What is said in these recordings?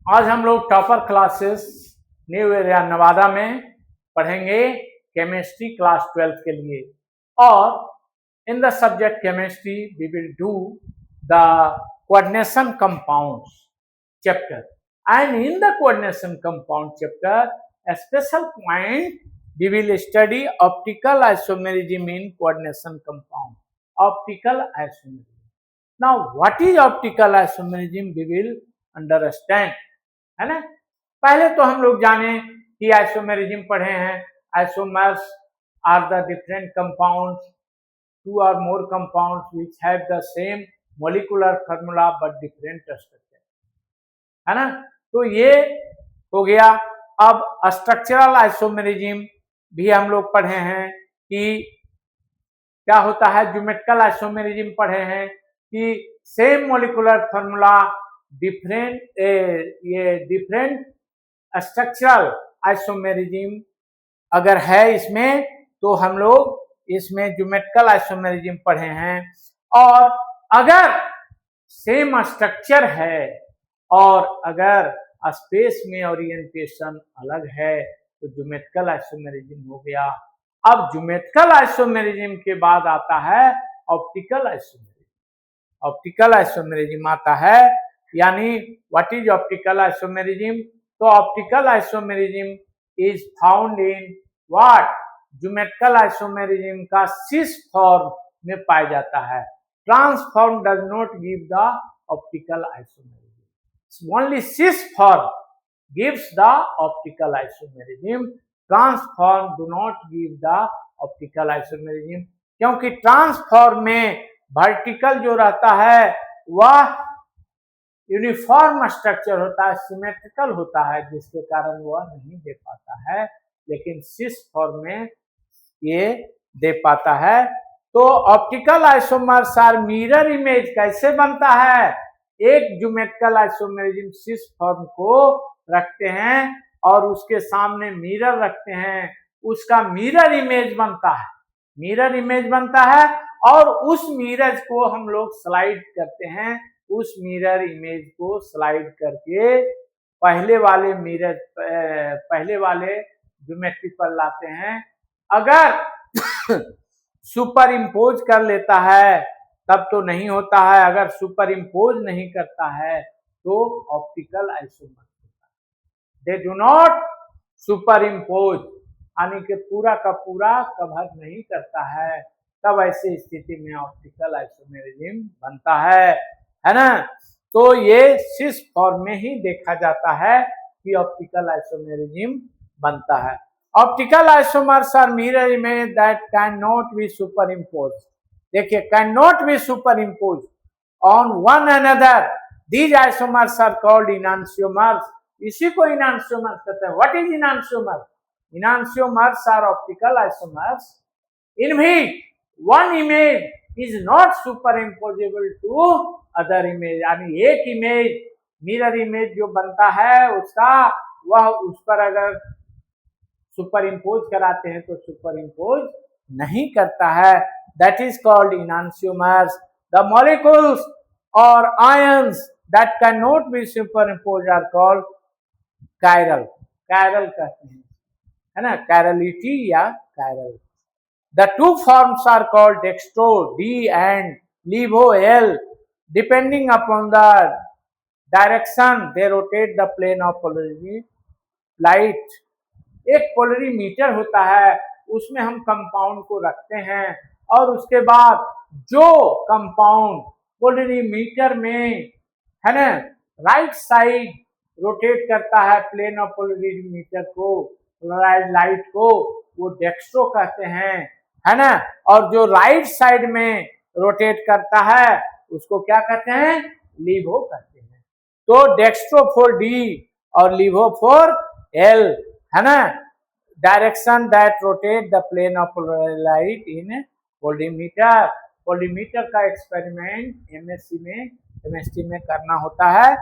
आज हम लोग topper classes new area Nawada में पढ़ेंगे केमिस्ट्री क्लास 12 के लिए। और in the subject chemistry we will do the coordination compounds chapter, and in the coordination compound chapter a special point we will study optical isomerism in coordination compound. Optical isomerism. Now what is optical isomerism we will understand, है ना। पहले तो हम लोग जाने कि isomerism पढ़े हैं। Isomers are the different compounds, two or more compounds which have the same molecular formula but different structure, है ना। तो ये हो गया। अब स्ट्रक्चरल आइसोमेरिज्म भी हम लोग पढ़े हैं कि क्या होता है। ज्योमेट्रिकल आइसोमेरिज्म पढ़े हैं कि same molecular formula different structural isomerism अगर है इसमें तो हम लोग इसमें ज्योमेट्रिकल आइसोमेरिज्म पढ़े हैं। और अगर सेम स्ट्रक्चर है और अगर स्पेस में ओरिएंटेशन अलग है तो ज्योमेट्रिकल आइसोमेरिज्म हो गया। अब ज्योमेट्रिकल आइसोमेरिज्म के बाद आता है ऑप्टिकल आइसोमेरिज्म। ऑप्टिकल आइसोमेरिज्म आता है, यानी व्हाट इज ऑप्टिकल आइसोमेरिज्म। तो optical isomerism is found in what, geometrical isomerism का सिस फॉर्म में पाया जाता है। Trans form does not give the optical isomerism, only cis form gives the optical isomerism, trans form do not give the optical isomerism. क्योंकि trans form में vertical जो रहता है वह यूनिफॉर्म स्ट्रक्चर होता है, सिमेट्रिकल होता है, जिसके कारण वह नहीं दे पाता है, लेकिन सिस फॉर्म में ये दे पाता है। तो optical isomers are mirror image कैसे बनता है। एक ज्योमेट्रिकल आइसोमेरिज्म सिस फॉर्म को रखते हैं और उसके सामने मिरर रखते हैं, उसका मिरर इमेज बनता है। मिरर इमेज बनता है और उस मिरर को हम लोग स्लाइड करते हैं। उस मिरर इमेज को स्लाइड करके पहले वाले ज्योमेट्री पर लाते हैं। अगर सुपर इम्पोज कर लेता है तब तो नहीं होता है, अगर सुपर इम्पोज नहीं करता है तो ऑप्टिकल आइसोमर होता है। They do not super impose, यानी कि पूरा का पूरा कवर नहीं करता है, तब ऐसी स्थिति में ऑप्टिकल आइसोमेरिज्म बनता है ना। तो ये सिस फॉर्म में ही देखा जाता है कि ऑप्टिकल आइसोमेरिज्म बनता है। Optical isomers are mirror image that can not be superimpose. देखिए, can not be superimpose on one another, these isomers are called enantiomers. इसी को इनांशियोमर्स कहते हैं। What is enantiomer? Enantiomers are optical isomers in which one image is not superimposable to other image, यानी एक image mirror image जो बनता है उसका, वह उस पर अगर सुपर इम्पोज कराते हैं तो सुपर इम्पोज नहीं करता है। That is called enantiomers. The molecules or ions that can not be superimpose are called chiral. Chiral कहते हैं, है ना, कायरलिटी या chiral. The two forms are called dextro D and levo L. Depending upon the direction they rotate the plane of polarity light. एक polarimeter होता है, उसमें हम कंपाउंड को रखते हैं और उसके बाद जो कंपाउंड पोलरीमीटर में, है ना, राइट साइड रोटेट करता है प्लेन ऑफ पोलरीमीटर को, पोलराइज्ड लाइट को, वो डेक्स्ट्रो कहते हैं, है ना। और जो राइट साइड में रोटेट करता है उसको क्या कहते हैं? लीवो कहते हैं। तो डेक्स्ट्रो फॉर डी और लीवो फॉर एल, है ना। Direction that rotate the plane of light in polarimeter. Polarimeter का एक्सपेरिमेंट केमिस्ट्री में करना होता है।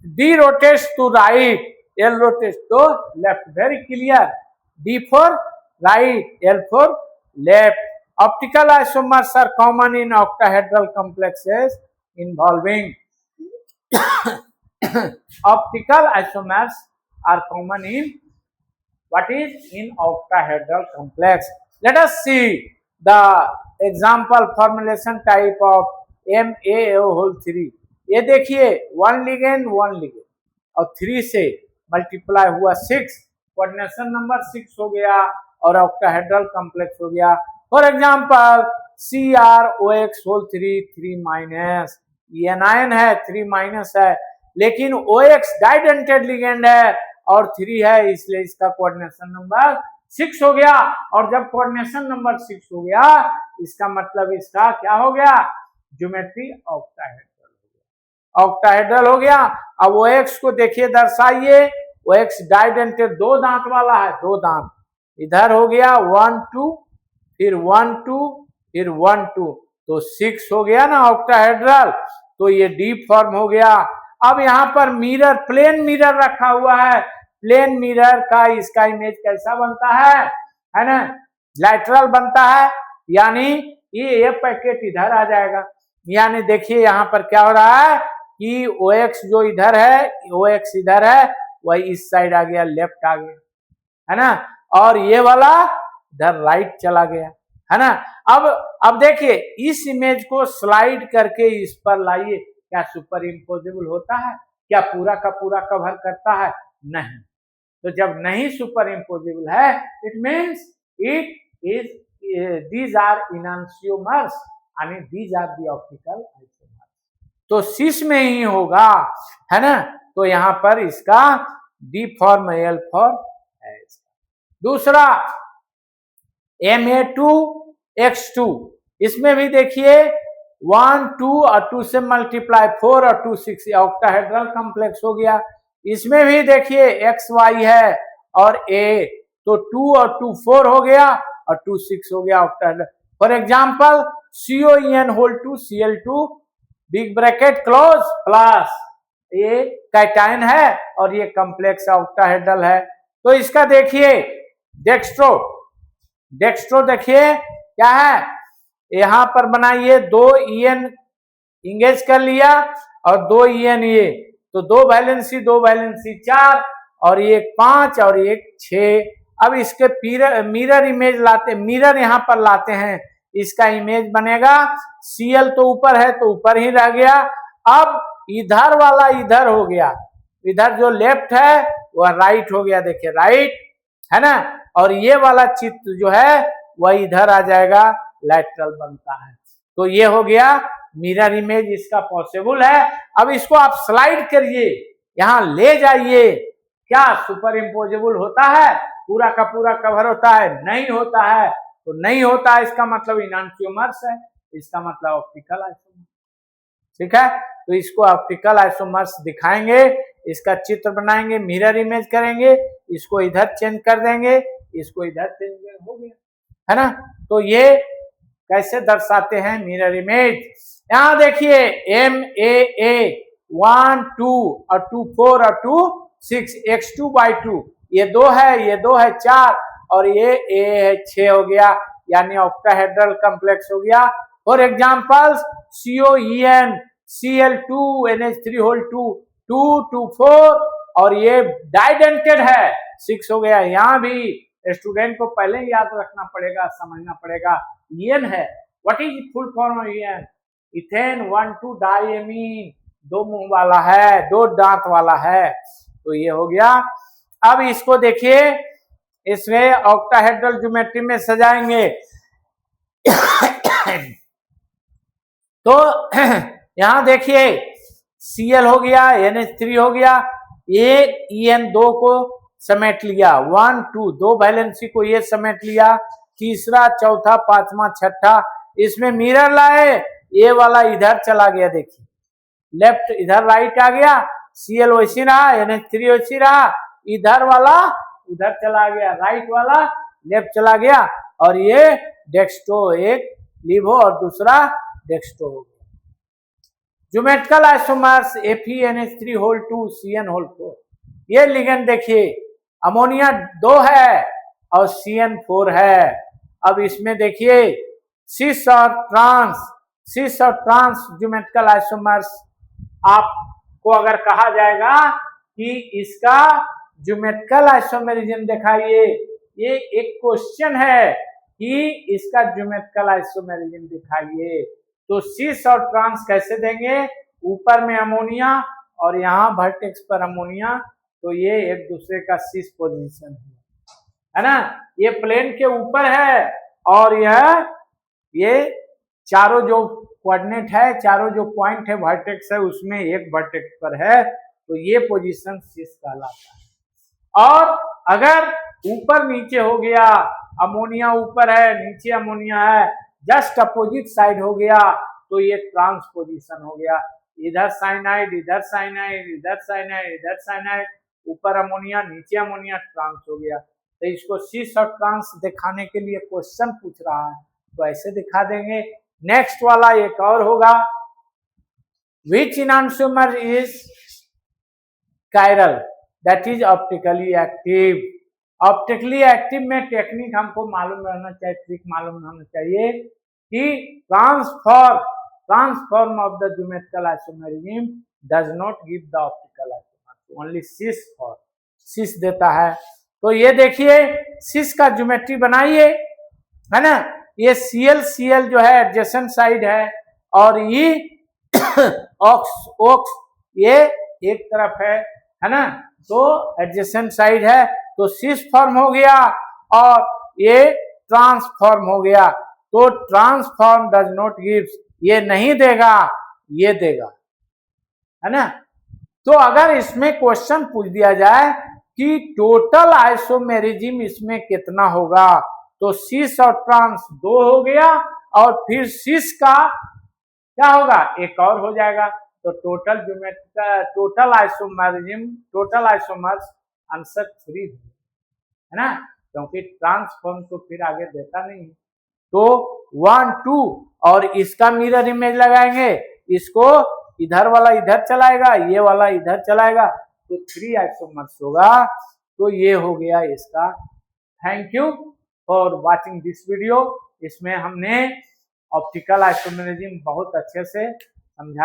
D rotates to right, L rotates to left. Very clear. D for right, L for left. Optical isomers are common in octahedral complexes involving optical isomers are common in what is in octahedral complex. Let us see the example formulation type of MAO whole 3. ये देखिए 1 ligand 1 ligand और 3 से multiply हुआ 6, coordination number 6 हो गया और octahedral complex हो गया. For example CrOX whole 3 minus, ये एनायन है 3 माइनस है, लेकिन OX डाइडेंटेड लिगेंड है और 3 है, इसलिए इसका कोऑर्डिनेशन नंबर 6 हो गया. और जब कोऑर्डिनेशन नंबर 6 हो गया इसका मतलब इसका क्या हो गया, ज्योमेट्री ऑक्टाहेड्रल हो गया. अब OX को देखिए दर्शाइए, OX डाइडेंटेड 2 दांत वाला है, 2 दांत इधर हो गया 1 2 फिर 1 2 फिर 1 2, तो 6 हो गया ना ऑक्टाहेड्रल. तो ये डी फॉर्म हो गया. अब यहाँ पर मिरर, प्लेन मिरर रखा हुआ है. प्लेन मिरर का इसका इमेज कैसा बनता है ना, लैटरल बनता है, यानी ये पैकेट इधर आ जाएगा. यानी देखिए यहाँ पर क्या हो रहा है कि OX जो इधर है, OX इधर है, वही इस साइड आ गया, लेफ्ट आ गया, है ना, और ये वाला इधर राइट चला गया, है ना. अब देखिए इस इमेज को स्लाइड करके इस पर लाइए, क्या सुपर इम्पोजेबल होता है, क्या पूरा का पूरा कवर करता है, नहीं. तो जब नहीं सुपर इम्पोजेबल है, it means it is these are enantiomers, यानी these are the optical isomers. तो सिस में ही होगा, है ना. तो यहाँ पर इसका डी फॉर्म एल फॉर्म है. दूसरा Ma2X2, इसमें भी देखिए 1 2 और 2 से मल्टीप्लाई 4 और 2 6, ऑक्टाहेड्रल कॉम्प्लेक्स हो गया. इसमें भी देखिए XY है और A, तो 2 और 2 4 हो गया और 2 6 हो गया octahedral. For example COEN whole 2 Cl2 big bracket close plus, ये कैटायन है और ये कॉम्प्लेक्स ऑक्टाहेड्रल है. तो इसका देखिए डेक्स्ट्रो देखिए क्या है, यहां पर बनाइए 2 EN इंगेज कर लिया और 2 EN ये, तो 2 वैलेंसी 4 और ये 5 और ये 6. अब इसके मिरर इमेज लाते, मिरर यहां पर लाते हैं, इसका इमेज बनेगा Cl तो ऊपर है तो ऊपर ही रह गया. अब इधर वाला इधर हो गया, इधर जो लेफ्ट है वह राइट हो गया, देखिए राइट, है ना, और ये वाला चित्र जो है वह इधर आ जाएगा, लैटरल बनता है. तो ये हो गया मिरर इमेज, इसका पॉसिबल है. अब इसको आप स्लाइड करिए, यहां ले जाइए, क्या सुपर इम्पोजेबल होता है, पूरा का पूरा कवर होता है, नहीं होता है. तो नहीं होता है इसका मतलब इनांशियोमर्स है, इसका मतलब ऑप्टिकल आइसोमर्स. ठीक है, तो इसको ऑप्टिकल आइसोमर्स दिखाएंगे, इसका चित्र बनाएंगे, मिरर इमेज करेंगे, इसको इधर चेंज कर देंगे, इसको इधर चेंज हो गया, है ना. तो ये कैसे दर्शाते हैं मिरर इमेज. यहां देखिए MAA 1 2 और 2 4 और 2 6, X2/2, ये 2 है, ये 2 है 4 और ये A है 6 हो गया, यानी ऑक्टाहेड्रल कॉम्प्लेक्स हो गया. For example COEN Cl2 NH3 whole 2 2 2 4 और ये डाइडेंटेड है 6 हो गया. यहाँ भी स्टूडेंट को पहले याद रखना पड़ेगा, समझना पड़ेगा, EN है. What is full form of EN, ethane 1,2 diamine, 2 मुंह वाला है, 2 दांत वाला है. तो ये हो गया. अब इसको देखिए, इसमें ऑक्टाहेड्रल ज्योमेट्री में सजाएंगे. तो यहां देखिए Cl हो गया, NH3 हो गया, ये EN 2 को समेट लिया, 1 2 2 वैलेंसी को ये समेट लिया, तीसरा चौथा पांचवा छठा, इसमें मिरर लाए, ये वाला इधर चला गया, देखिए लेफ्ट इधर राइट आ गया, Cl वैसी रहा, NH3 वैसी रहा, इधर वाला उधर चला गया, राइट वाला लेफ्ट चला गया, और ये डेक्स्ट्रो, एक लिवो और दूसरा डेक्स्ट्रो हो गया. Geometrical isomers FeNH3 whole 2 CN whole 4. ये लिगेंड देखिए, अमोनिया 2 है और CN4 है. अब इसमें देखिए सिस और ट्रांस ज्योमेट्रिकल आइसोमर्स आप को अगर कहा जाएगा कि इसका ज्योमेट्रिकल आइसोमेरिज्म दिखाइए, ये एक क्वेश्चन है कि इसका ज्योमेट्रिकल आइसोमेरिज्म दिखाइए, तो सिस और ट्रांस कैसे देंगे? ऊपर में अमोनिया और यहाँ वर्टेक्स पर अमोनिया, तो ये एक दूसरे का सिस पोजीशन है ना, ये प्लेन के ऊपर है और ये चारों जो कोऑर्डिनेट है, चारों जो पॉइंट है वर्टेक्स है, उसमें एक वर्टेक्स पर है, तो ये पोजीशन सिस कहलाता है। और अगर ऊपर नीचे हो गया, अमोनिया ऊपर है नीचे अमोनिया है, जस्ट अपोजिट साइड हो गया, तो ये ट्रांस पोजीशन हो गया। इधर साइनाइड, इधर साइनाइड, इधर साइनाइड, इधर साइनाइड, ऊपर अमोनिया नीचे अमोनिया, ट्रांस हो गया। तो इसको सिस और ट्रांस दिखाने के लिए क्वेश्चन पूछ रहा है, तो ऐसे दिखा देंगे। नेक्स्ट वाला एक और होगा, which enantiomer is chiral that is optically active. Optically active में टेक्निक हमको मालूम रहना चाहिए, ट्रिक मालूम होना चाहिए कि transform of the geometrical isomerism does not give the optical isomerism, only cis देता है। तो ये देखिए सिस का ज्योमेट्री बनाइए, है ना, ये Cl जो है एडजेसेंट साइड है और ये ऑक्स ये एक तरफ है ना, तो एडजेसेंट साइड है, तो सिस फॉर्म हो गया और ये ट्रांसफॉर्म हो गया। तो ट्रांसफॉर्म डज नॉट गिव्स, ये नहीं देगा, ये देगा, है ना। तो अगर इसमें क्वेश्चन पूछ दिया जाए कि टोटल आइसोमेरिज्म इसमें कितना होगा, तो सिस और ट्रांस 2 हो गया और फिर सिस का क्या होगा, एक और हो जाएगा, तो टोटल आइसोमर्स आंसर 3 है ना, क्योंकि ट्रांसफॉर्म तो फिर आगे देता नहीं। तो 1 2 और इसका मिरर इमेज लगाएंगे, इसको इधर वाला इधर चलाएगा, ये वाला इधर चलाएगा, तो 3 आइसोमर्स होगा। तो ये हो गया इसका। Thank you for watching this video. इसमें हमने ऑप्टिकल आइसोमेरिज्म बहुत अच्छे से समझा।